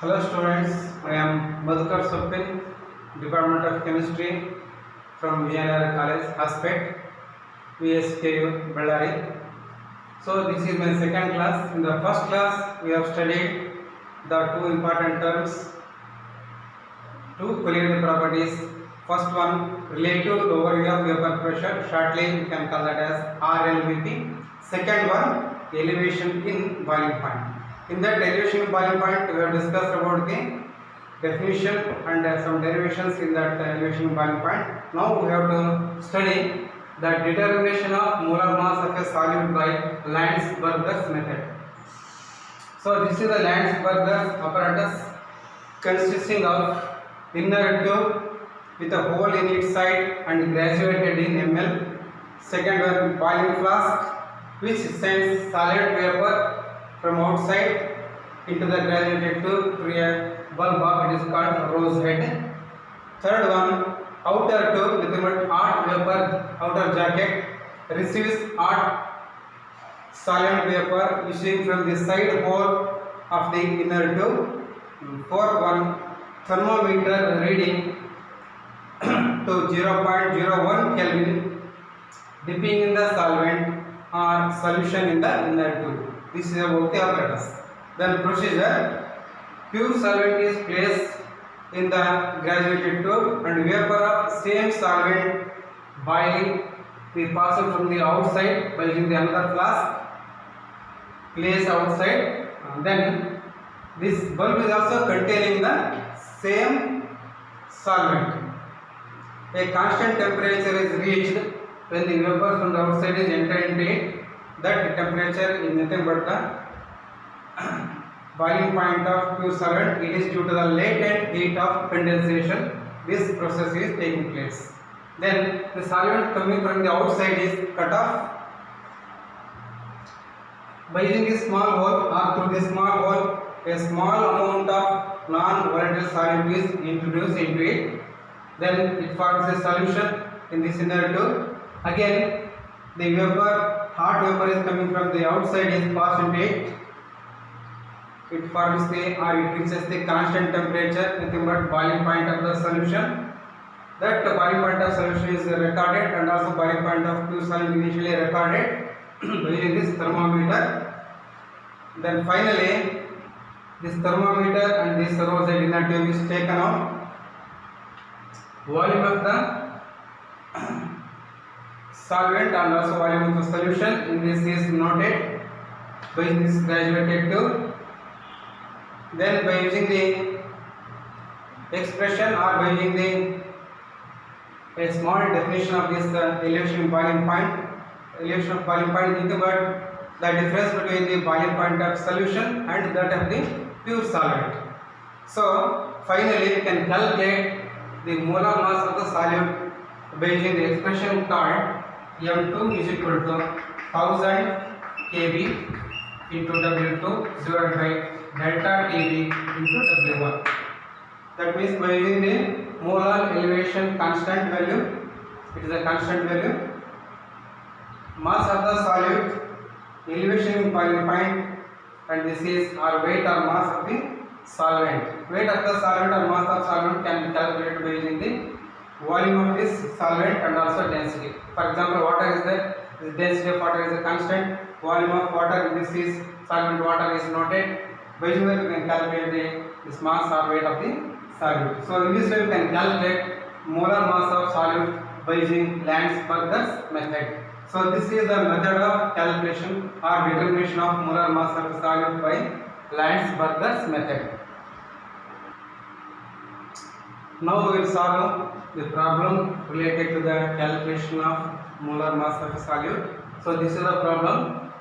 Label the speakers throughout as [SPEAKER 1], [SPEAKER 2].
[SPEAKER 1] Hello students, I am Madhukar Soppin, Department of Chemistry from Vijayanagara College, Aspect, VSKU, Bellary. So this is my second class. In the first class, we have studied the two important terms to collision properties. First one, relative overview of vapor pressure. Shortly, we can call that as RLVP. Second one, elevation in boiling point. In that elevation in boiling point, we have discussed about the definition and some derivations in that elevation in boiling point. Now we have to study the determination of molar mass of a solute by Landsberger's method. So this is the Landsberger's apparatus consisting of inner tube with a hole in its side and graduated in ml. Second one, boiling flask which sends solid vapor from outside into the graduated tube through a bulb of it is called rose head. Third one, outer tube with hot vapor outer jacket receives hot solid vapor issuing from the side hole of the inner tube. Fourth one, thermometer reading to 0.01 Kelvin dipping in the solvent or solution in the inner tube. This is about the apparatus. Then procedure, pure solvent is placed in the graduated tube and vapor of same solvent boiling is passed from the outside by using the another flask placed outside. Then this bulb is also containing the same solvent. A constant temperature is reached when the vapor from the outside is entered into it. That temperature is nothing but the boiling point of pure solvent. It is due to the latent heat of condensation. This process is taking place. Then the solvent coming from the outside is cut off by using this small hole, or through this small hole a small amount of non-volatile solute is introduced into it. Then it forms a solution in this inner tube. Again the vapor, hot vapor is coming from the outside is passed into it. It forms the, or it reaches the constant temperature, nothing but boiling point of the solution. That boiling point of solution is recorded, and also boiling point of pure solvent initially recorded by using this thermometer. Then finally this thermometer and this rose head inner tube is taken out. Volume of the solvent and also volume of the solution in this is noted by this graduated tube. Then by using the expression or by using a small definition of this elevation of boiling point. Elevation of boiling point is nothing but the difference between the boiling point of solution and that of the pure solvent. So finally we can calculate the molar mass of the solute by using the expression called M2 is equal to 1000 kb into W2 divided by delta kb into W1. That means by using the molar elevation constant value, it is a constant value, mass of the solute, elevation in boiling point, and this is our weight or mass of the solvent. Weight of the solvent or mass of solvent can be calculated by using the volume of this solvent and also density. For example, water is the density of water is a constant, volume of water, this is solvent water is noted. By using that we can calculate this mass or weight of the solute. So in this way we can calculate molar mass of solute by using Landsberger's method. So this is the method of calculation or determination of molar mass of solute by Landsberger's method. Now we will solve the problem related to the calculation of molar mass of a solute. So this is the problem.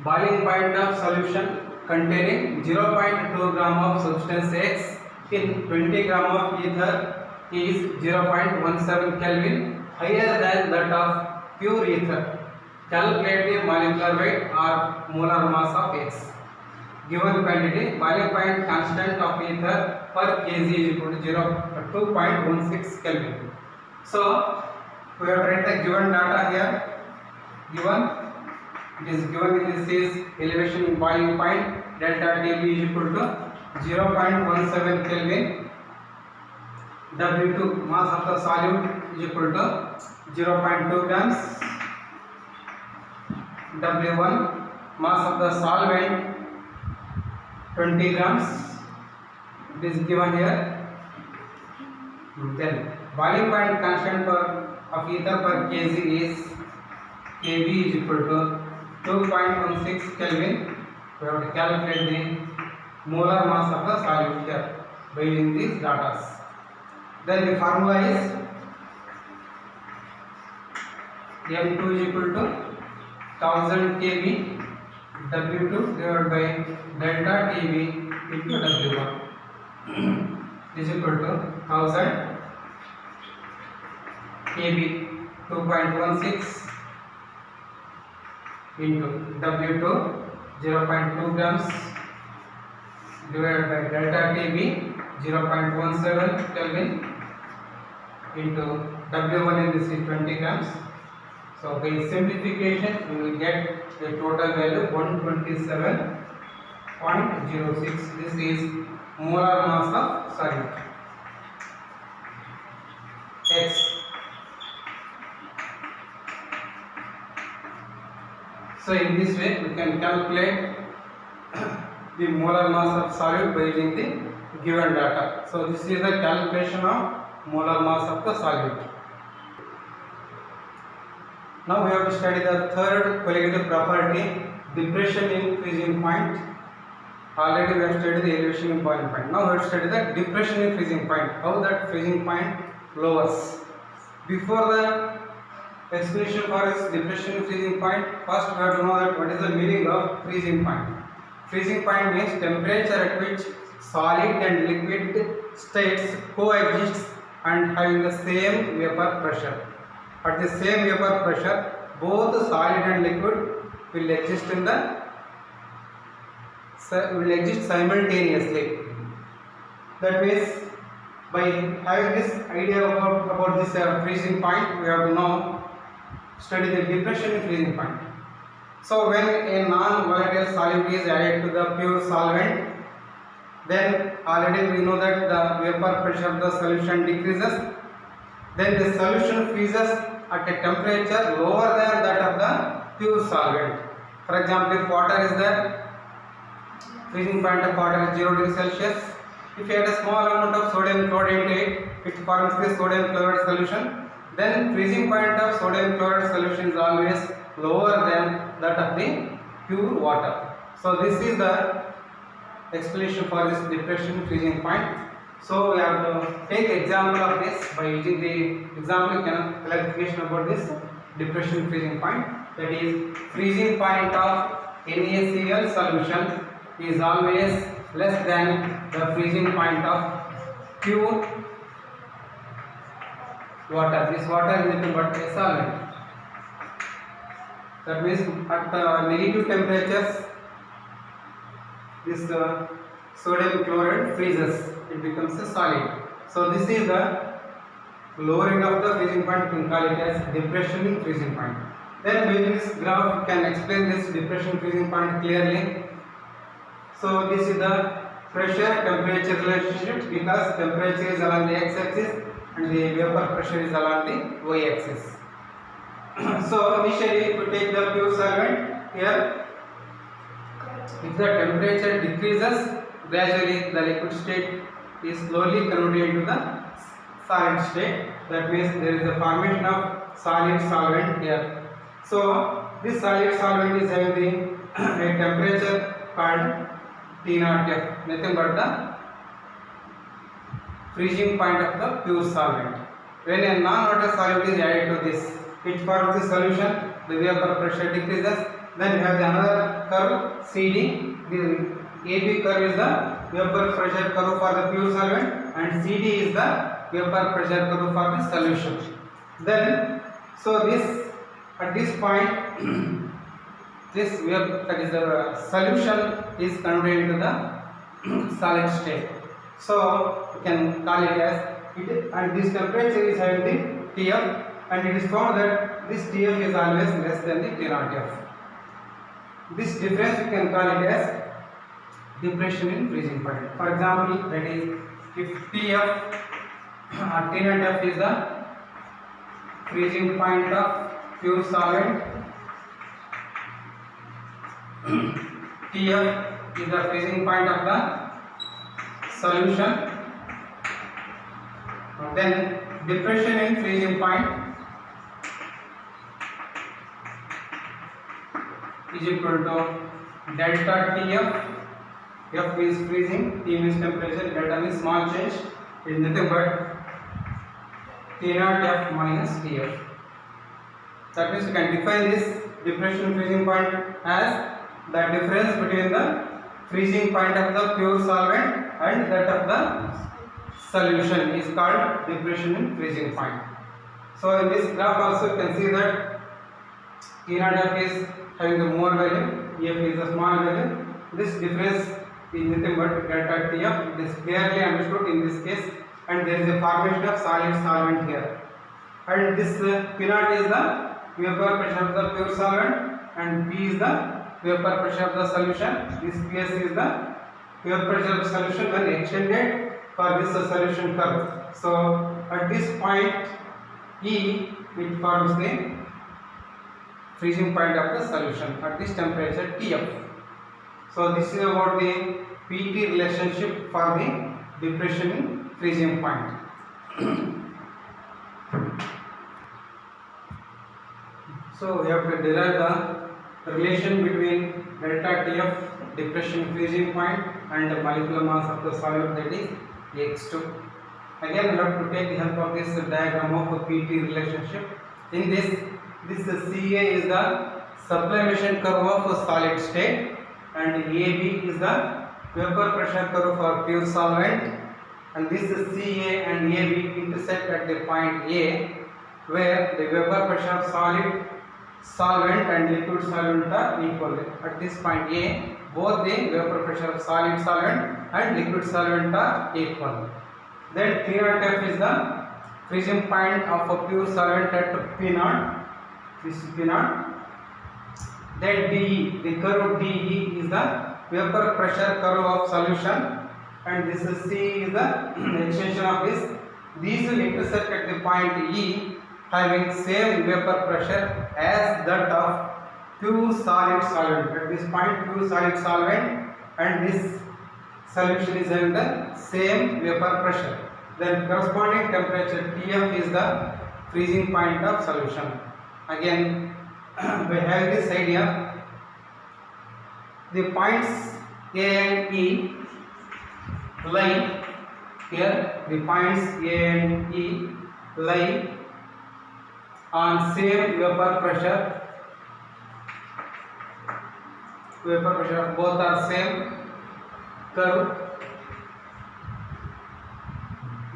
[SPEAKER 1] Boiling point of solution containing 0.2 gram of substance X in 20 gram of ether is 0.17 Kelvin, higher than that of pure ether. Calculate the molecular weight or molar mass of X. Given quantity, boiling point constant of ether per kg is equal to 2.16 Kelvin. So we have to write the given data here. Given It is given in this is elevation in boiling point delta Tb is equal to 0.17 Kelvin. W2 mass of the solute is equal to 0.2 grams. W1 mass of the solvent 20 grams. It is given here. Then boiling point constant of ether per kg is Kb is equal to 2.16 Kelvin. We have to calculate the molar mass of the solute here by using these data. Then the formula is M2 is equal to 1000 kV W2 divided by delta TV into W1 is equal to 1000 kV 2.16 into W2 0.2 grams divided by delta TV 0.17 Kelvin into W1 in this is 20 grams. So by simplification we will get the total value 127.06. This is molar mass of solute. X. So in this way we can calculate the molar mass of solute by using the given data. So this is the calculation of molar mass of the solute. Now we have to study the third colligative property, depression in freezing point. Already we have studied the elevation in boiling point. Now we have to study the depression in freezing point. How that freezing point lowers. Before the explanation for this depression in freezing point, first we have to know that what is the meaning of freezing point. Freezing point means temperature at which solid and liquid states coexist and having the same vapor pressure. At the same vapor pressure, both solid and liquid will exist simultaneously. That means by having this idea about this freezing point, we have to now study the depression in freezing point. So when a non-volatile solute is added to the pure solvent, then already we know that the vapor pressure of the solution decreases. Then the solution freezes at a temperature lower than that of the pure solvent. For example, if water is there, freezing point of water is 0 degrees Celsius. If you add a small amount of sodium chloride into it, it forms the sodium chloride solution. Then freezing point of sodium chloride solution is always lower than that of the pure water. So this is the explanation for this depression freezing point. So we have to take example of this by using the example clarification about this depression freezing point. That is, freezing point of NaCl solution is always less than the freezing point of pure water. This water is nothing but a solvent. That means at negative temperatures, this sodium chloride freezes, it becomes a solid. So this is the lowering of the freezing point. You can call it as depression in freezing point. Then using this graph you can explain this depression freezing point clearly. So this is the pressure temperature relationship, because temperature is along the x-axis and the vapor pressure is along the y-axis. So initially if you take the pure solvent here, if the temperature decreases, gradually the liquid state is slowly converted into the solid state. That means there is a formation of solid solvent here. So this solid solvent is having a temperature called T0F, nothing but the freezing point of the pure solvent. When a non-water solute is added to this, it forms the solution, the vapor pressure decreases. Then we have the another curve CD. The AB curve is the vapor pressure curve for the pure solvent and CD is the vapor pressure curve for the solution. Then so this at this point this that is the solution is converted into the solid state. So you can call it as it, and this temperature is having the TF, and it is found that this TF is always less than the T0F. This difference you can call it as depression in freezing point. For example, that is if Tf T naught F is the freezing point of pure solvent, Tf is the freezing point of the solution, then depression in freezing point is equal to delta Tf. F is freezing, T means temperature, delta means small change, is nothing but T naught F minus Tf. That means you can define this depression freezing point as the difference between the freezing point of the pure solvent and that of the solution is called depression in freezing point. So in this graph also you can see that T naught F is having the more value, F is the small value. This difference is nothing but delta Tf. It is clearly understood in this case, and there is a formation of solid solvent here. And this P naught is the vapor pressure of the pure solvent, and P is the vapor pressure of the solution. This Ps is the vapor pressure of the solution when extended for this solution curve. So at this point E, it forms the freezing point of the solution at this temperature Tf. So this is about the Pt relationship for the depression in freezing point. So we have to derive the relation between delta Tf depression freezing point and the molecular mass of the solute, that is X2. Again we have to take the help of this diagram of a Pt relationship. In this Ca is the sublimation curve of a solid state, and AB is the vapor pressure curve for pure solvent, and this Ca and AB intersect at the point A, where the vapor pressure of solid solvent and liquid solvent are equal. At this point A, both the vapor pressure of solid solvent and liquid solvent are equal. Then T naught F is the freezing point of a pure solvent at P naught. This is P naught. Then DE, the curve DE is the vapor pressure curve of solution, and this is C is the extension of this. These will intersect at the point E, having same vapor pressure as that of pure solid solvent. At this point pure solid solvent and this solution is having the same vapor pressure. Then corresponding temperature Tf is the freezing point of solution. Again by having this idea, the points A and E lie here. The points A and E lie on same vapor pressure. Vapor pressure both are same curve.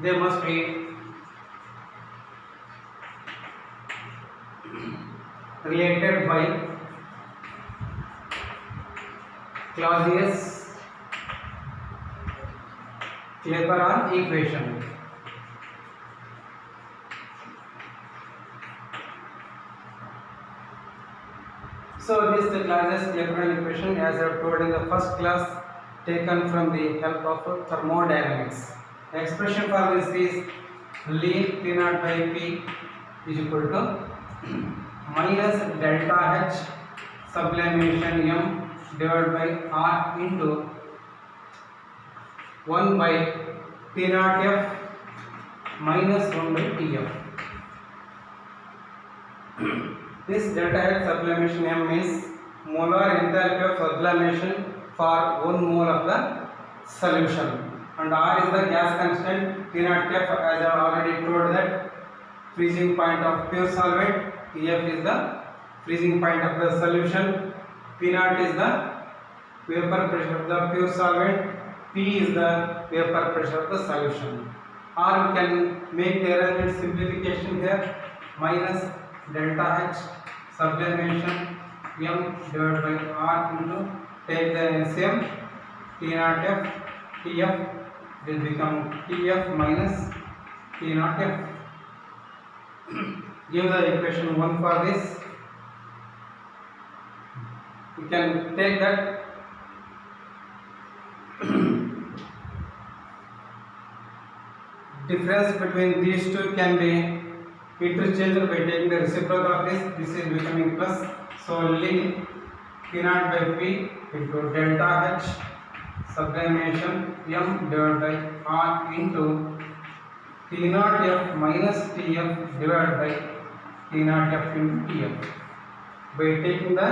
[SPEAKER 1] They must be related by Clausius-Clapeyron equation. So this Clausius-Clapeyron equation, as I have told in the first class, taken from the help of thermodynamics. The expression for this is ln P naught by P is equal to minus delta H sublimation M divided by R into 1 by T naught F minus 1 by Tf. This delta H sublimation M is molar enthalpy of sublimation for 1 mole of the solution, and R is the gas constant. T naught F, as I have already told, that freezing point of pure solvent. Tf is the freezing point of the solution. P naught is the vapor pressure of the pure solvent. P is the vapor pressure of the solution. Or we can make the arrangement simplification here. Minus delta H sublimation M divided by R into, take the LCM, T naught F, Tf will become Tf minus T naught F. Give the equation 1 for this. You can take that difference between these two can be interchanged by taking the reciprocal of this. This is becoming plus. So ln P naught by P into delta H sublimation m divided by R into T naught F minus Tf divided by T naught F into Tf. By taking the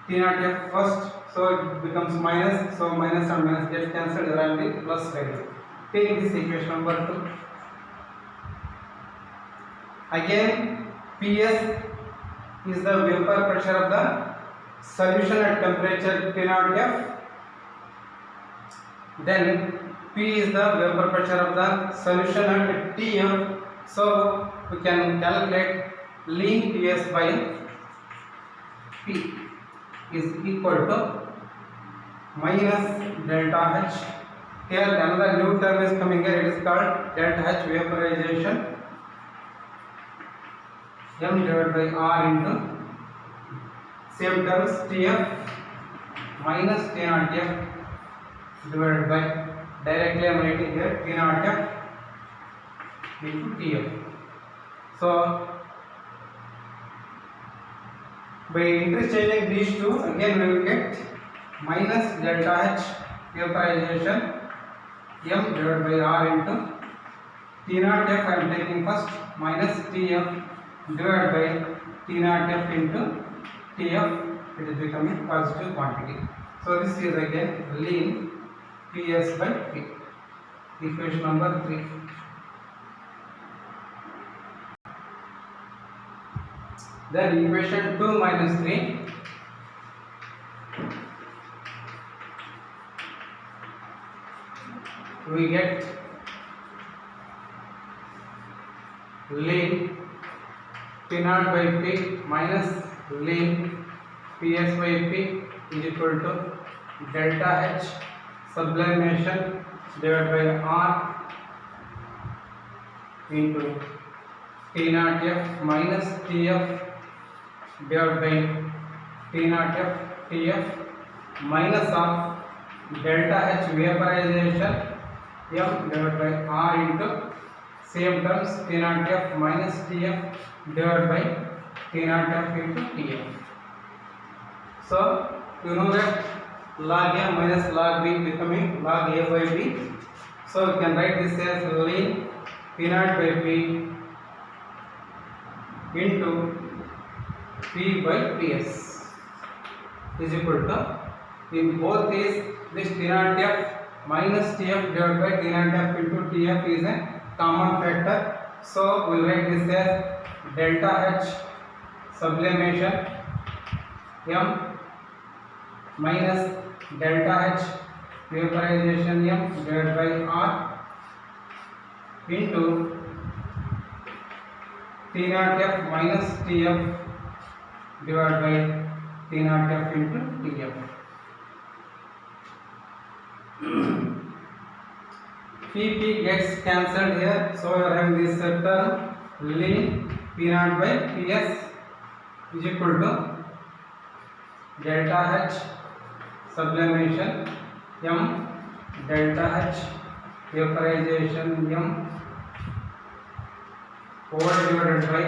[SPEAKER 1] T naught F first, so it becomes minus, so minus and minus gets cancelled, there will be plus value. Take this equation number 2. Again, Ps is the vapor pressure of the solution at temperature T naught F. Then P is the vapor pressure of the solution at Tf. So we can calculate ln Ps by P is equal to minus delta H. Here another new term is coming here, it is called delta H vaporization m divided by R into same terms Tf minus T naught F divided by, directly I am writing here, T naught F into Tf. So by interchanging these two, again we will get minus delta H vaporization m divided by R into T naught F I am taking first, minus Tf divided by T naught F into Tf, it is becoming positive quantity. So this is again ln Ps by P. Equation number 3. Then equation 2 minus 3. We get ln P naught by P minus ln Ps by P is equal to delta H sublimation divided by R into T naught F minus Tf divided by T naught F Tf minus of delta H vaporization m divided by R into same terms T naught F minus Tf divided by T naught F into Tf. So you know that log A minus log B becoming log A by B. So we can write this as ln P naught by P into P by Ps is equal to, in both these, this T naught F minus Tf divided by T naught F into Tf is a common factor. So we will write this as delta H sublimation m minus delta H vaporization m divided by R into T naught F minus Tf divided by T naught F into Tf. P gets cancelled here, so we are having this term ln P naught by Ps is equal to delta H sublimation m delta H vaporization m over divided by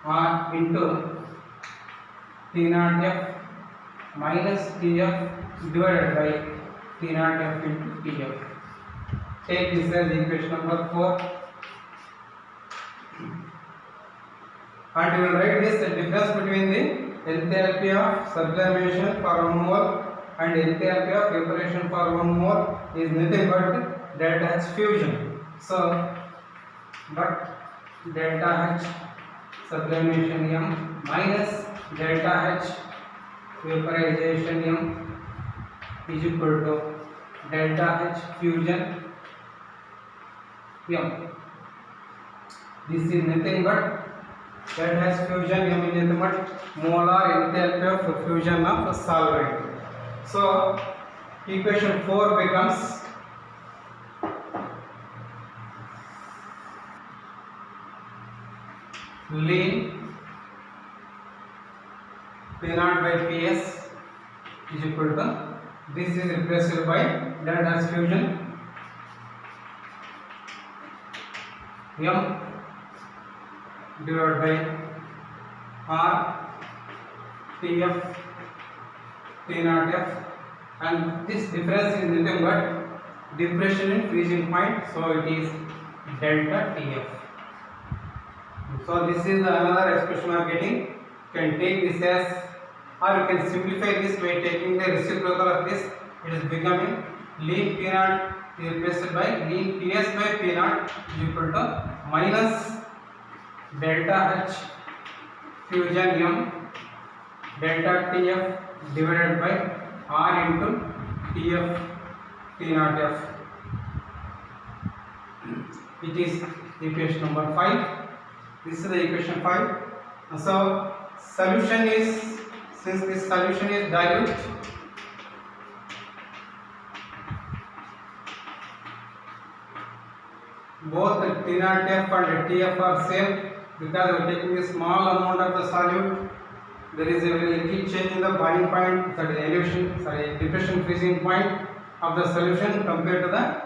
[SPEAKER 1] R into T naught F minus Tf divided by T naught F into Tf. Take this as equation number 4. And we will write this difference between the enthalpy of sublimation for 1 mole and enthalpy of evaporation for 1 mole is nothing but delta H fusion. So, but delta H sublimation m minus delta H vaporization m is equal to delta H fusion m. This is nothing but delta H fusion m is nothing but molar enthalpy of fusion of solvent. So equation 4 becomes ln P naught by Ps is equal to, this is replaced by delta H fusion m divided by r Tf T0 F, and this difference is nothing but depression in freezing point, so it is delta Tf. So this is another expression we are getting. You can take this as, or you can simplify this by taking the reciprocal of this. It is becoming ln P0 is replaced by ln Ts by P0 is equal to minus delta H fusion m delta Tf divided by r into Tf T0 F. It is equation number 5. This is the equation 5. So solution is, since this solution is dilute, both the T0 F and Tf are same, because we are taking a small amount of the solute. There is a very little change in the boiling point, that is elevation, depression freezing point of the solution compared to the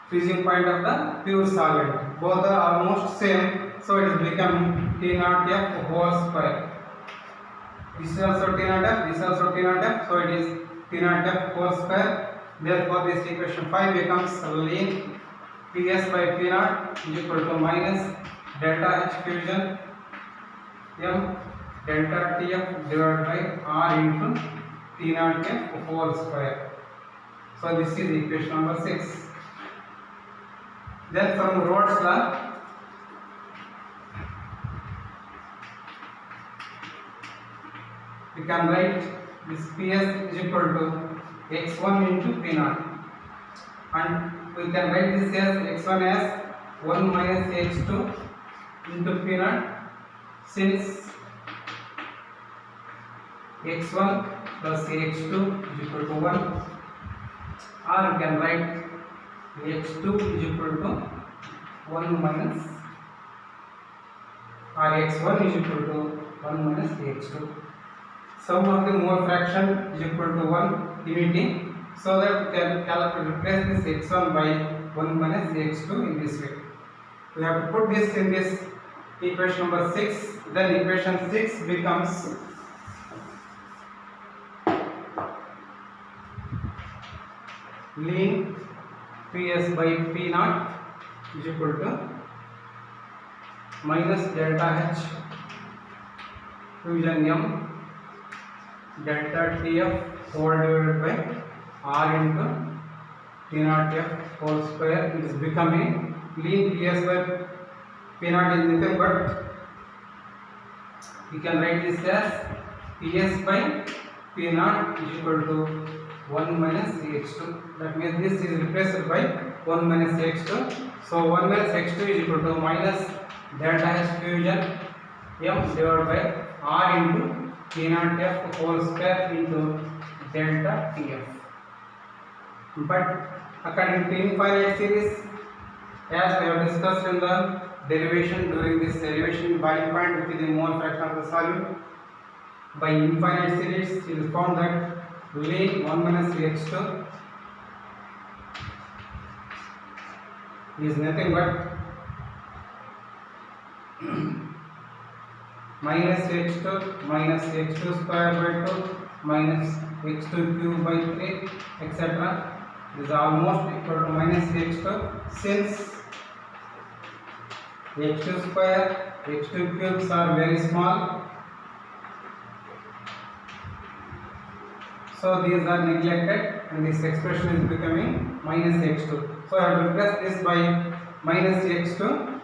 [SPEAKER 1] freezing point of the pure solvent. Both are almost same, so it is becoming T0 F whole square. This is also T0 F, this is also T0 F, so it is T0 F whole square. Therefore, this equation 5 becomes ln Ps by P0 is equal to minus delta H fusion m delta Tf divided by r into T0 F whole square. So this is equation number 6. Then from Rod's law, we can write this Ps is equal to x1 into P0, and we can write this as x1 as 1 minus h2 into P0, since x1 plus h2 is equal to 1, or you can write x2 is equal to 1 minus, or x1 is equal to 1 minus h2. Sum of the mole fraction is equal to 1 unity, so that we can replace this x1 by 1 minus x2 in this way. We have to put this in this equation number 6. Then equation 6 becomes ln Ps by P0 is equal to minus delta H fusion m delta Tf whole divided by r into T0 F whole square. It is becoming ln Ps by P0 is nothing but, you can write this as Ps by P0 is equal to 1 minus h2. That means this is replaced by 1 minus h2. So 1 minus h2 is equal to minus delta H fusion m divided by r into T0 F whole square into delta Tf. But according to infinite series, as we have discussed in the derivation during this derivation boiling point with the mole fraction of the solute, by infinite series it is found that ln 1 minus h2 is nothing but minus h2 square by 2 minus h2 cube by 3 etc. is almost equal to minus h2, since h2 square, h2 cubes are very small, so these are neglected and this expression is becoming minus h2. So I have to replace this by minus h2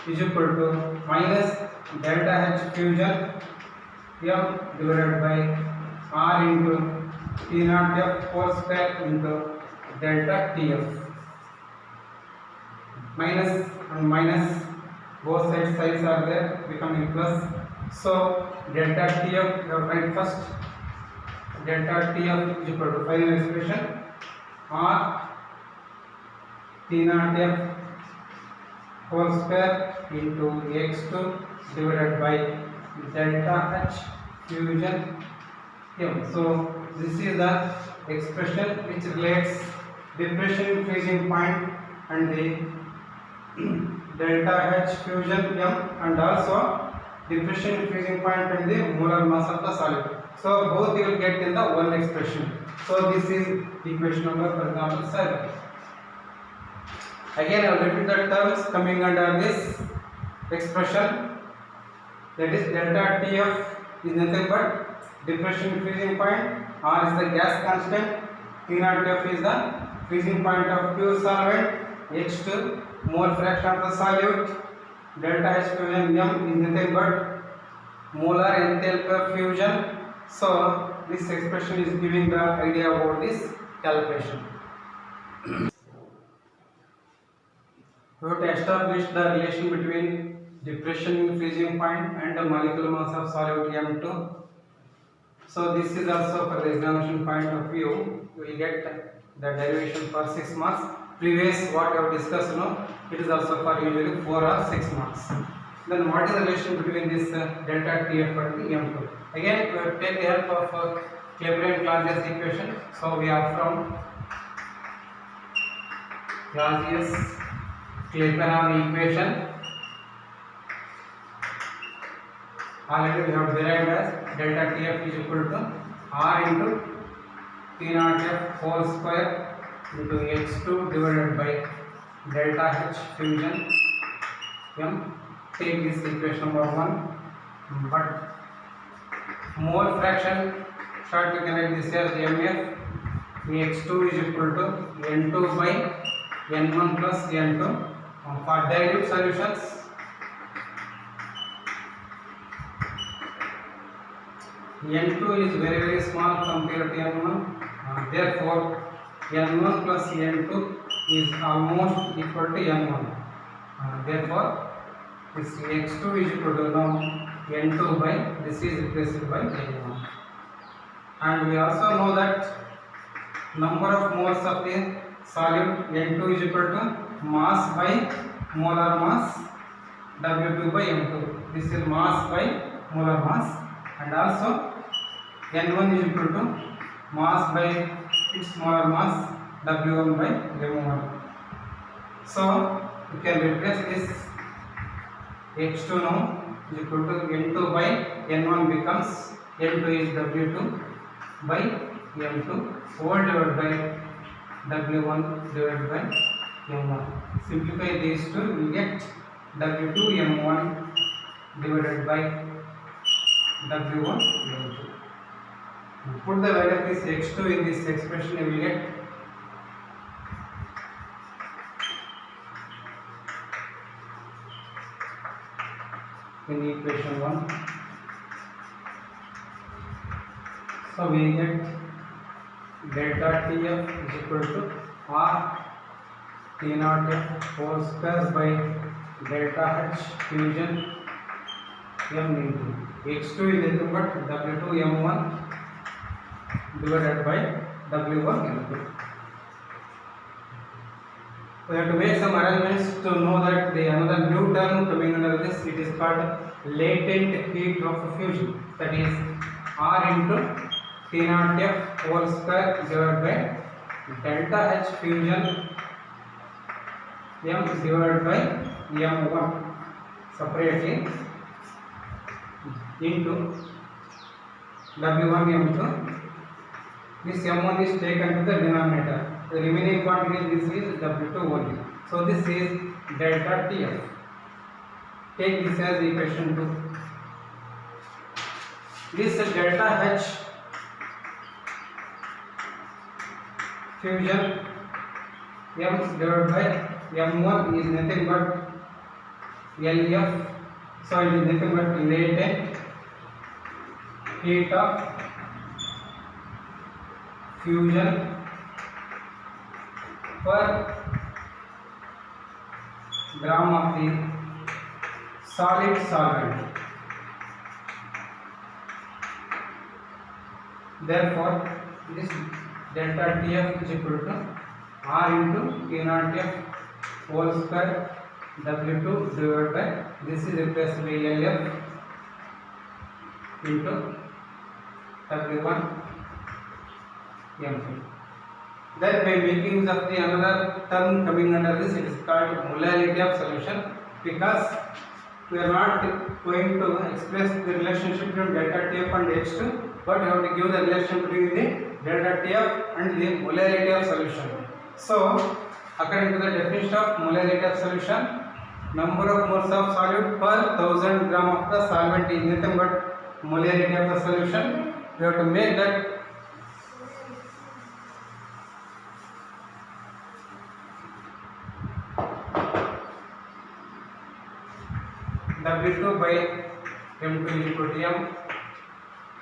[SPEAKER 1] is equal to minus delta H fusion m divided by r into T0 F whole square into delta Tf. Minus and minus, both sides are there, becoming plus. So delta Tf, we have write first delta Tf is equal to final expression r T0 F whole square into x2 divided by delta H fusion m. So this is the expression which relates depression freezing point and the delta H fusion M and also depression freezing point and the molar mass of the solid. So both you will get in the one expression. So this is equation number, for example, 7. Again I will repeat the terms coming under this expression. That is delta Tf is nothing but depression freezing point. R is the gas constant. T0F is the freezing point of pure solvent. H2 mole fraction of the solute. Delta H fusion M is nothing but molar enthalpy of fusion. So this expression is giving the idea about this calculation. We have to establish the relation between depression in freezing point and the molecular mass of solute M2. So this is also for the examination point of view. You will get the derivation for 6 marks. Previous what I have discussed, it is also for usually 4 or 6 marks. Then what is the relation between this delta Tf and the M2? Again, we have to take the help of Clapeyron-Clausius equation. So we have from Clausius-Clapeyron equation. Already we have derived as delta Tf is equal to R into T0F whole square into H2 divided by delta H fusion M. Take this equation number 1, but mole fraction start to connect this as MF. H2 is equal to N2 by N1 plus N2. For dilute solutions, N2 is very small compared to N1. Therefore, N1 plus N2 is almost equal to N1. Therefore, this X2 is equal to now N2 by this is replaced by N1. And we also know that number of moles of the solute N2 is equal to mass by molar mass W2 by M2. This is mass by molar mass, and also N1 is equal to mass by its molar mass W1 by M1. So you can replace this H2 now is equal to N2 by N1 becomes N2 is W2 by M2 whole divided by W1 divided by M1. Simplify these two, we get W2 M1 divided by W1 M2. Put the value of this X2 in this expression, you will get in equation 1. So we get delta Tf is equal to R T0F whole square by delta H fusion M into X2 is nothing but W2 M1 divided by W1 M2. We have to make some arrangements to know that the another new term coming under this, it is called latent heat of fusion, that is R into T0F whole square divided by delta H fusion M divided by M1 separately into W1 M2. This M1 is taken to the denominator. The remaining quantity this is W2 only. So this is delta Tf. Take this as equation 2. This delta H fusion M divided by M1 is nothing but LF. So it is nothing but latent heat of fusion per gram of the solid solvent. Therefore, this delta Tf is equal to R into T0F whole square W2 divided by this is replaced by LF into W1 M2. Then by making use of the another term coming under this, it is called molality of solution, because we are not going to express the relationship between delta TF and H2, but we have to give the relation between the delta TF and the molality of solution. So according to the definition of molality of solution, number of moles of solute per 1000 gram of the solvent is nothing but molality of the solution. We have to make that W2 by M2 is equal to M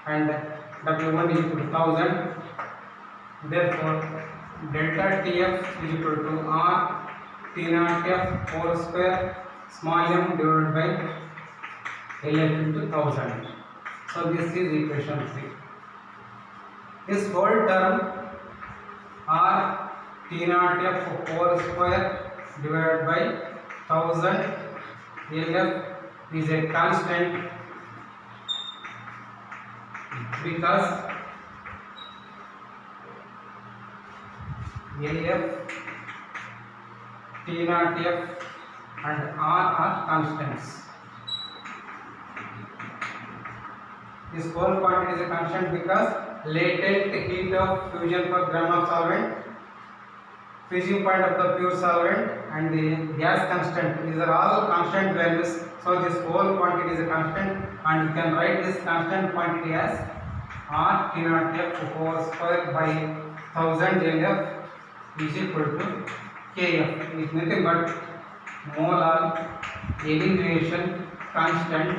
[SPEAKER 1] and W1 is equal to 1000. Therefore, delta TF is equal to R T0F whole square small m divided by LF into 1000. So this is equation 3. This whole term R T0F whole square divided by 1000 LF is a constant, because LF, T0F and R are constants. This whole quantity is a constant because latent heat of fusion per gram of solvent, freezing point of the pure solvent and the gas constant, these are all constant values. So this whole quantity is a constant, and you can write this constant quantity as R T0F whole square by 1000 LF is equal to Kf. It is nothing but molar elevation constant,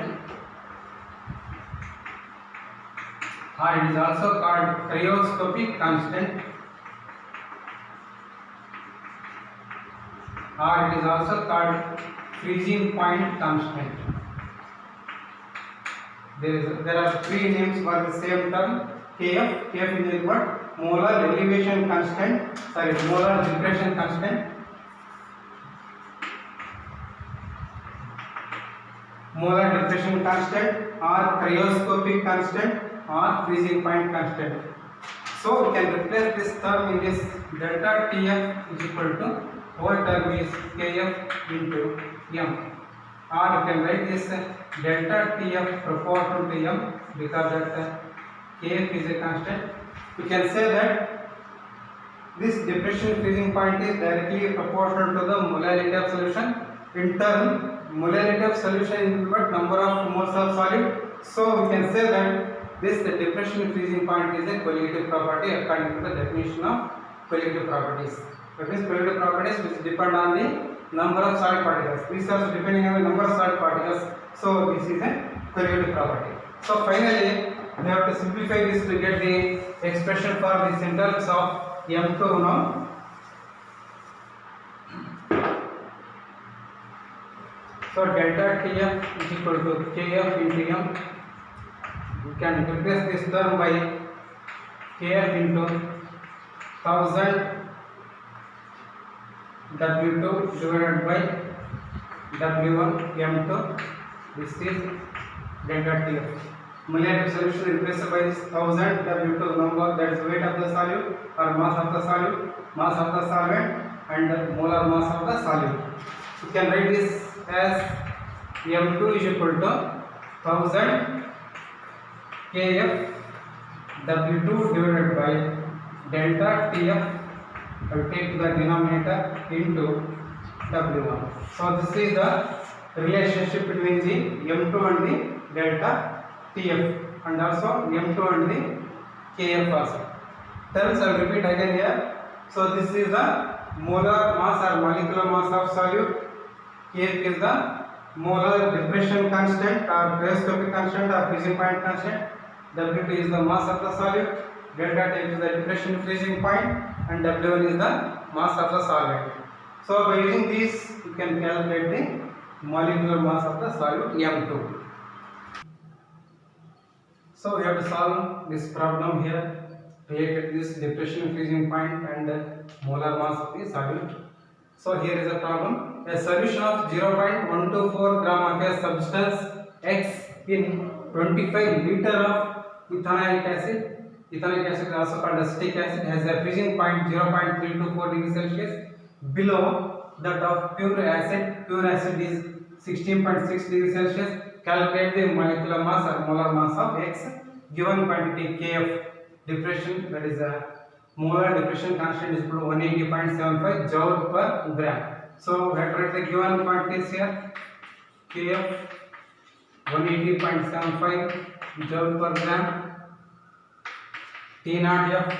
[SPEAKER 1] or it is also called cryoscopic constant, or it is also called freezing point constant. There are three names for the same term. Kf is what? Molar elevation constant, molar depression constant, molar depression constant, or cryoscopic constant, or freezing point constant. So we can replace this term in this delta TF is equal to whole term is Kf into M, or you can write this delta TF proportional to M, because that Kf is a constant. We can say that this depression freezing point is directly proportional to the molality of solution. In turn, molality of solution is what? Number of moles of solid. So we can say that this depression freezing point is a colligative property according to the definition of colligative properties. That means colligative properties which depend on the number of solid particles. These are depending on the number of solid particles. So this is a colligative property. So finally, we have to simplify this to get the expression for this in terms of M2 now. So delta TF is equal to Kf into M. You can replace this term by Kf into 1000 W2 divided by W1 M2. This is delta TF. Molality solution replaced by this 1000 W2 number, that is weight of the solute or mass of the solute, mass of the solvent and molar mass of the solute. You can write this as M2 is equal to 1000 Kf W2 divided by delta TF, I will take to the denominator, into W1. So this is the relationship between the M2 and the delta TF, and also M2 and the Kf also. Terms I will repeat again here. So this is the molar mass or molecular mass of solute. Kf is the molar depression constant or cryoscopic constant or freezing point constant. W2 is the mass of the solute. Delta T is the depression freezing point, and W1 is the mass of the solvent. So by using these, you can calculate the molecular mass of the solute M2. So we have to solve this problem here related to this depression freezing point and the molar mass of the solute. So here is a problem. A solution of 0.124 gram of a substance X in 25 liter of ethanoic acid Ethanoic acid is also called acetic acid, has a freezing point 0.324 degrees Celsius below that of pure acid. Pure acid is 16.6 degrees Celsius. Calculate the molecular mass or molar mass of X. Given quantity Kf depression, that is a molar depression constant, is equal to 180.75 joule per gram. So we have to write the given quantities here. Kf 180.75 joule per gram. T naught F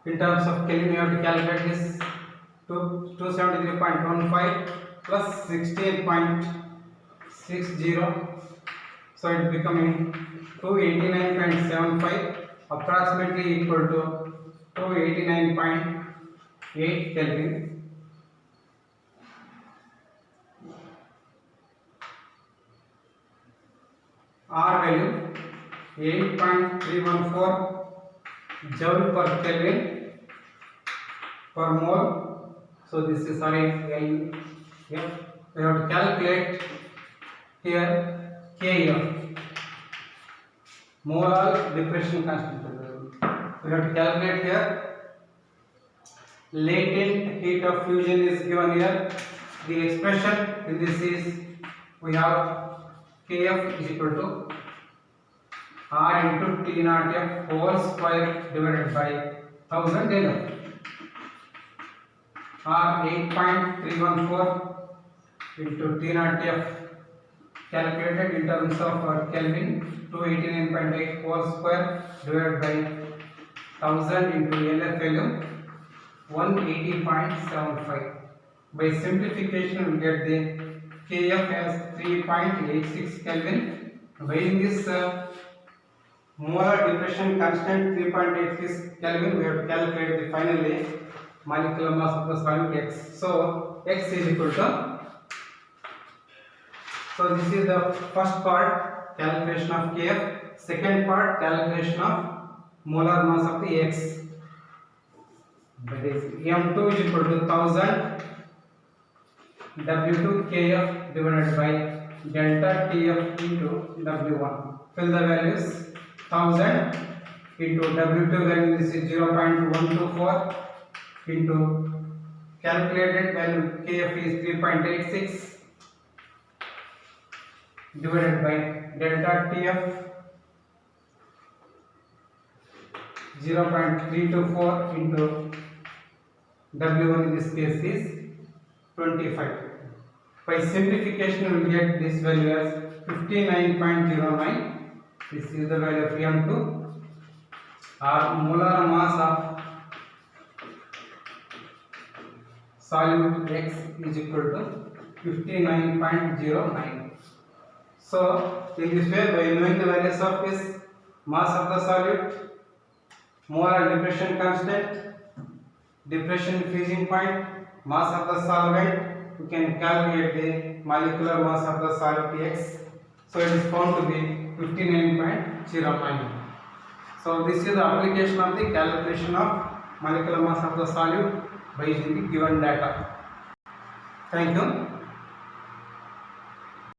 [SPEAKER 1] in terms of Kelvin, we have to calculate this to 273.15 plus 16.60, so it becoming 289.75, approximately equal to 289.8 Kelvin. R value 8.314 joule per Kelvin per mole. So this is L. We have to calculate here Kf, molar depression constant. We have to calculate here. Latent heat of fusion is given here. The expression in this is, we have Kf is equal to R into T naught F whole square divided by 1000 L. R 8.314 into T naught F calculated in terms of Kelvin, 289.8 whole square divided by 1000 into LF value 180.75. By simplification we get the Kf as 3.86 Kelvin. By this molar depression constant 3.86 Kelvin, we have to calculate the finally molecular mass of the solid X. So X is equal to, so this is the first part, calculation of Kf. Second part, calculation of molar mass of the X. That is M2 is equal to 1000 W2 Kf divided by delta Tf into W1. Fill the values. 1000 into W2 value, this is 0.124 into calculated value Kf is 3.86 divided by delta Tf 0.324 into W1 in this case is 25. By simplification we will get this value as 59.09. This is the value of M2. Our molar mass of solute X is equal to 59.09. So in this way, by knowing the values of this mass of the solute, molar depression constant, depression freezing point, mass of the solvent, we can calculate the molecular mass of the solute X. So it is found to be 59.09. So this is the application of the calculation of molecular mass of the solute by using the given data. Thank you.